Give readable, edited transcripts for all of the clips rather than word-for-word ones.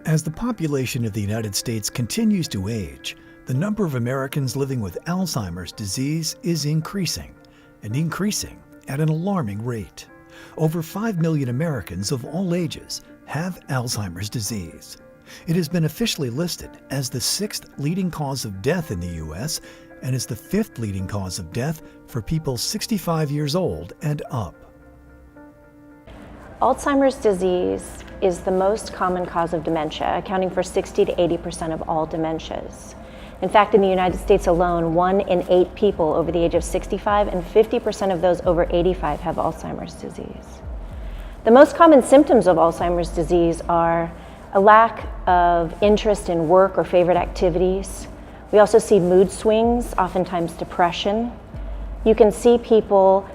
As the population of the United States continues to age, the number of Americans living with Alzheimer's disease is increasing, and increasing at an alarming rate. Over 5 million Americans of all ages have Alzheimer's disease. It has been officially listed as the 6th leading cause of death in the U.S. and is the 5th leading cause of death for people 65 years old and up. Alzheimer's disease is the most common cause of dementia, accounting for 60 to 80% of all dementias. In fact, in the United States alone, 1 in 8 people over the age of 65 and 50% of those over 85 have Alzheimer's disease. The most common symptoms of Alzheimer's disease are a lack of interest in work or favorite activities. We also see mood swings, oftentimes depression. You can see people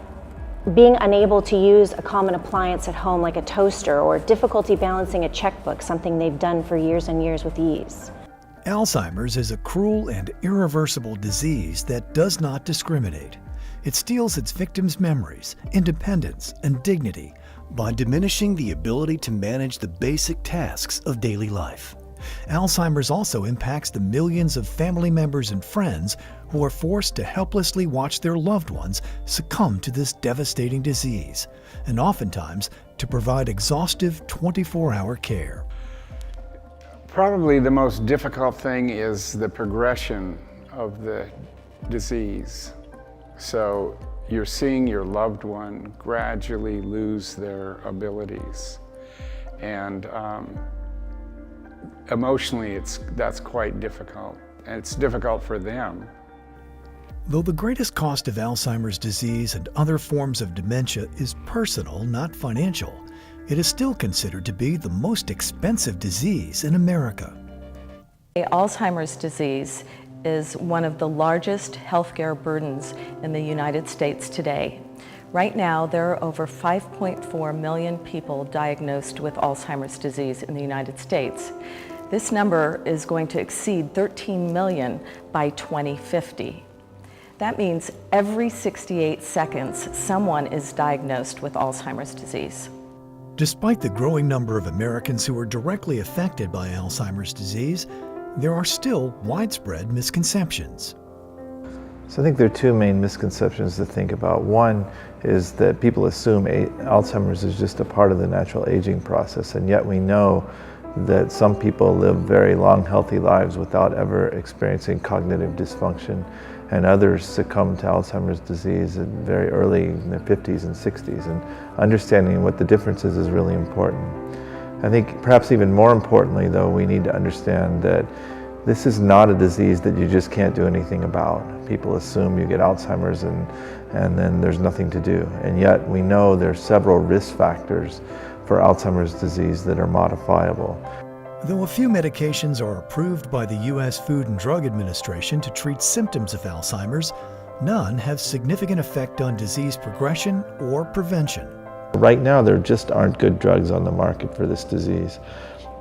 being unable to use a common appliance at home like a toaster, or difficulty balancing a checkbook, something they've done for years and years with ease. Alzheimer's is a cruel and irreversible disease that does not discriminate. It steals its victims' memories, independence, and dignity by diminishing the ability to manage the basic tasks of daily life. Alzheimer's also impacts the millions of family members and friends who are forced to helplessly watch their loved ones succumb to this devastating disease, and oftentimes to provide exhaustive 24-hour care. Probably the most difficult thing is the progression of the disease. So you're seeing your loved one gradually lose their abilities. And emotionally, that's quite difficult. And it's difficult for them. Though the greatest cost of Alzheimer's disease and other forms of dementia is personal, not financial, it is still considered to be the most expensive disease in America. Alzheimer's disease is one of the largest healthcare burdens in the United States today. Right now, there are over 5.4 million people diagnosed with Alzheimer's disease in the United States. This number is going to exceed 13 million by 2050. That means every 68 seconds, someone is diagnosed with Alzheimer's disease. Despite the growing number of Americans who are directly affected by Alzheimer's disease, there are still widespread misconceptions. So I think there are 2 main misconceptions to think about. One is that people assume Alzheimer's is just a part of the natural aging process, and yet we know that some people live very long, healthy lives without ever experiencing cognitive dysfunction, and others succumb to Alzheimer's disease very early in their 50s and 60s, and understanding what the difference is really important. I think perhaps even more importantly, though, we need to understand that this is not a disease that you just can't do anything about. People assume you get Alzheimer's and then there's nothing to do. And yet we know there are several risk factors for Alzheimer's disease that are modifiable. Though a few medications are approved by the U.S. Food and Drug Administration to treat symptoms of Alzheimer's, none have significant effect on disease progression or prevention. Right now, there just aren't good drugs on the market for this disease.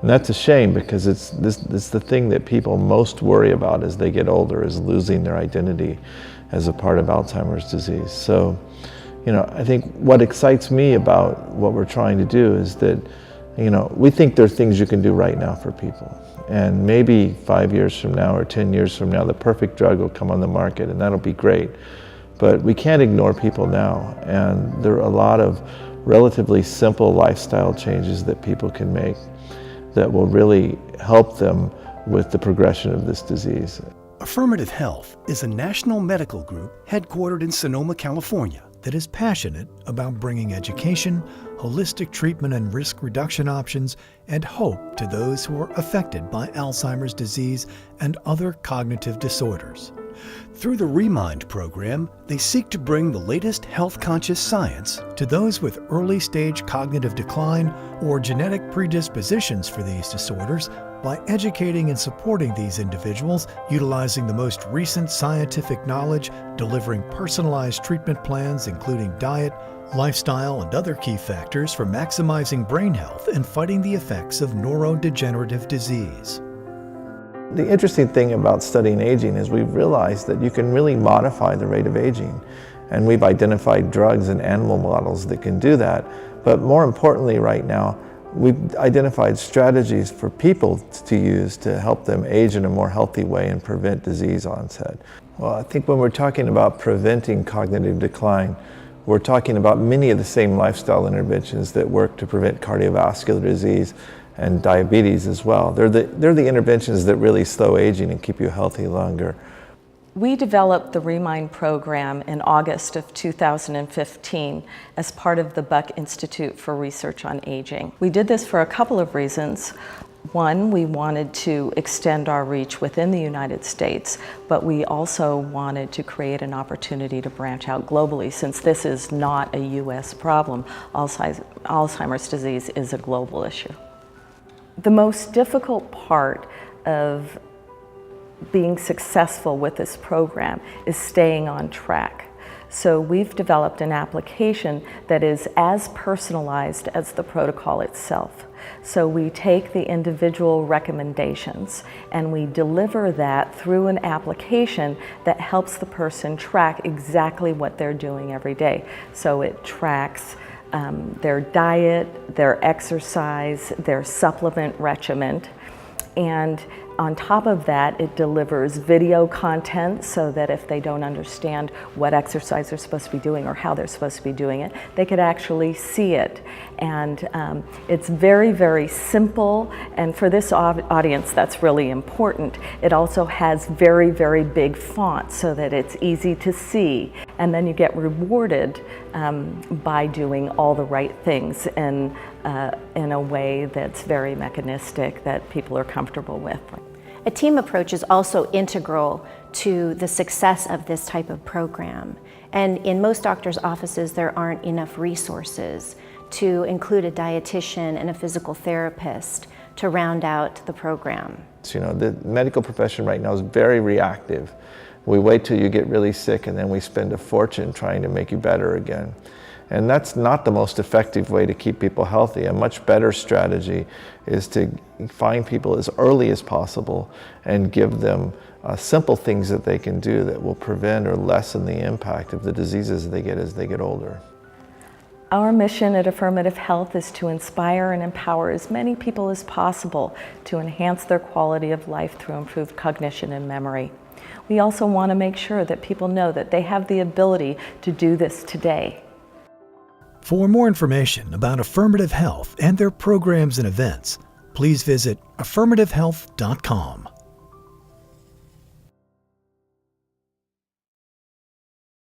And that's a shame, because it's the thing that people most worry about as they get older, is losing their identity as a part of Alzheimer's disease. So, I think what excites me about what we're trying to do is that, we think there are things you can do right now for people. And maybe 5 years from now or 10 years from now, the perfect drug will come on the market, and that'll be great. But we can't ignore people now, and there are a lot of relatively simple lifestyle changes that people can make that will really help them with the progression of this disease. Affirmative Health is a national medical group headquartered in Sonoma, California, that is passionate about bringing education, holistic treatment and risk reduction options, and hope to those who are affected by Alzheimer's disease and other cognitive disorders. Through the Remind program, they seek to bring the latest health-conscious science to those with early-stage cognitive decline or genetic predispositions for these disorders by educating and supporting these individuals, utilizing the most recent scientific knowledge, delivering personalized treatment plans including diet, lifestyle, and other key factors for maximizing brain health and fighting the effects of neurodegenerative disease. The interesting thing about studying aging is we've realized that you can really modify the rate of aging. And we've identified drugs and animal models that can do that. But more importantly right now, we've identified strategies for people to use to help them age in a more healthy way and prevent disease onset. Well, I think when we're talking about preventing cognitive decline, we're talking about many of the same lifestyle interventions that work to prevent cardiovascular disease and diabetes as well. They're the interventions that really slow aging and keep you healthy longer. We developed the REMIND program in August of 2015 as part of the Buck Institute for Research on Aging. We did this for a couple of reasons. One, we wanted to extend our reach within the United States, but we also wanted to create an opportunity to branch out globally, since this is not a US problem. Alzheimer's disease is a global issue. The most difficult part of being successful with this program is staying on track. So we've developed an application that is as personalized as the protocol itself. So we take the individual recommendations and we deliver that through an application that helps the person track exactly what they're doing every day. So it tracks their diet, their exercise, their supplement regimen, and on top of that, it delivers video content so that if they don't understand what exercise they're supposed to be doing or how they're supposed to be doing it, they could actually see it. And it's very, very simple. And for this audience, that's really important. It also has very, very big font so that it's easy to see. And then you get rewarded by doing all the right things in a way that's very mechanistic that people are comfortable with. A team approach is also integral to the success of this type of program. And in most doctors' offices, there aren't enough resources to include a dietitian and a physical therapist to round out the program. You know, the medical profession right now is very reactive. We wait till you get really sick and then we spend a fortune trying to make you better again. And that's not the most effective way to keep people healthy. A much better strategy is to find people as early as possible and give them simple things that they can do that will prevent or lessen the impact of the diseases they get as they get older. Our mission at Affirmative Health is to inspire and empower as many people as possible to enhance their quality of life through improved cognition and memory. We also want to make sure that people know that they have the ability to do this today. For more information about Affirmative Health and their programs and events, please visit affirmativehealth.com.